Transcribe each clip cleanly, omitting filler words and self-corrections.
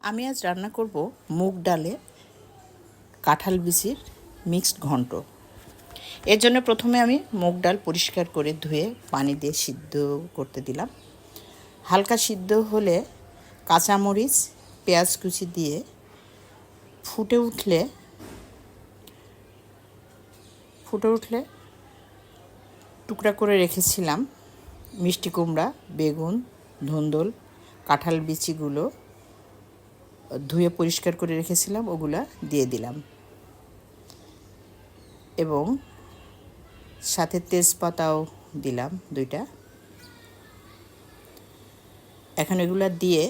আমি আজ রান্না করব মুগ ডালে কাঁঠাল বিচির মিক্সড ঘন্ট। এর জন্য প্রথমে আমি মুগ ডাল পরিষ্কার করে ধুয়ে পানি দিয়ে সিদ্ধ করতে দিলাম। হালকা সিদ্ধ হলে কাঁচামরিচ পেঁয়াজ কুচি দিয়ে ফুটে উঠলে টুকরা করে রেখেছিলাম মিষ্টি কুমড়া, বেগুন, ধুন্দুল, কাঁঠাল বিচিগুলো ধুয়ে পরিষ্কার করে রেখেছিলাম, ওগুলা দিয়ে দিলাম এবং সাথে তেজপাতাও দিলাম 2টা। এখন এগুলা দিয়ে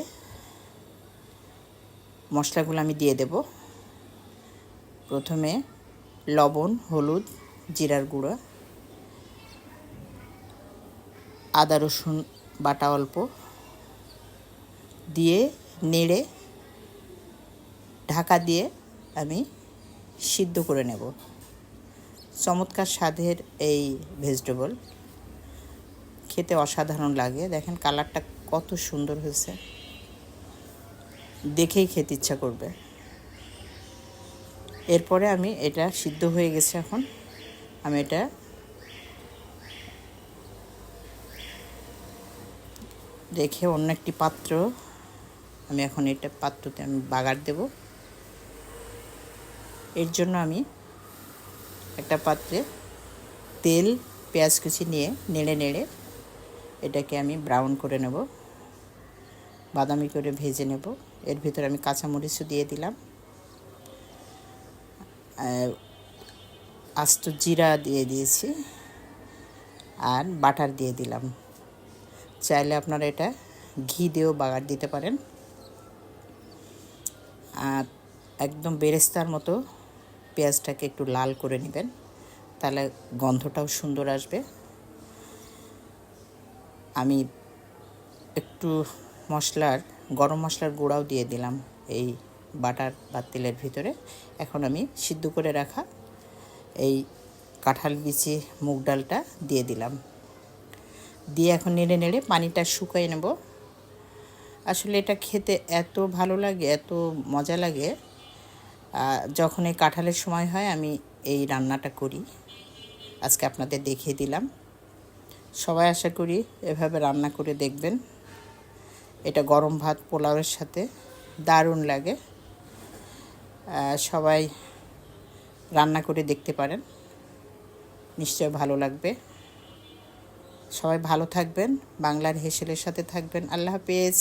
মশলাগুলো আমি দিয়ে দেব। প্রথমে লবণ, হলুদ, জিরার গুঁড়া, আদা রসুন বাটা অল্প দিয়ে নেড়ে ঢাকা দিয়ে আমি সিদ্ধ করে নেব। চমৎকার স্বাদের এই ভেজিটেবল, খেতে অসাধারণ লাগে। দেখেন কালারটা কত সুন্দর হয়েছে, দেখেই খেতে ইচ্ছা করবে। এরপরে আমি এটা সিদ্ধ হয়ে গেছে, এখন আমি এটা রেখে অন্য একটি পাত্র, আমি এখন এটা পাত্রতে আমি বাগার দেব। এর জন্য আমি একটা পাত্রে তেল, পেঁয়াজ কুচি নিয়ে নেড়ে এটাকে আমি ব্রাউন করে নেব, বাদামি করে ভেজে নেব। এর ভিতরে আমি কাঁচামরিচও দিয়ে দিলাম, আস্ত জিরা দিয়ে দিয়েছি আর বাটার দিয়ে দিলাম। চাইলে আপনারা এটা ঘি দিয়েও বাগার দিতে পারেন। আর একদম বেরেস্তার মতো পেঁয়াজটাকে একটু লাল করে নেবেন, তাহলে গন্ধটাও সুন্দর আসবে। আমি একটু গরম মশলার গুঁড়াও দিয়ে দিলাম এই বাটার বা তেলের ভিতরে। এখন আমি সিদ্ধ করে রাখা এই কাঁঠাল বিচি মুগ ডালটা দিয়ে দিলাম, দিয়ে এখন নেড়ে পানিটা শুকিয়ে নেব। আসলে এটা খেতে এত ভালো লাগে, এত মজা লাগে। যখন এই কাঁঠালের সময় হয় আমি এই রান্নাটা করি, আজকে আপনাদের দেখিয়ে দিলাম। সবাই আশা করি এভাবে রান্না করে দেখবেন। এটা গরম ভাত, পোলাওয়ের সাথে দারুণ লাগে। সবাই রান্না করে দেখতে পারেন, নিশ্চয় ভালো লাগবে। সবাই ভালো থাকবেন, বাংলার হেসেলের সাথে থাকবেন। আল্লাহ হাফেজ।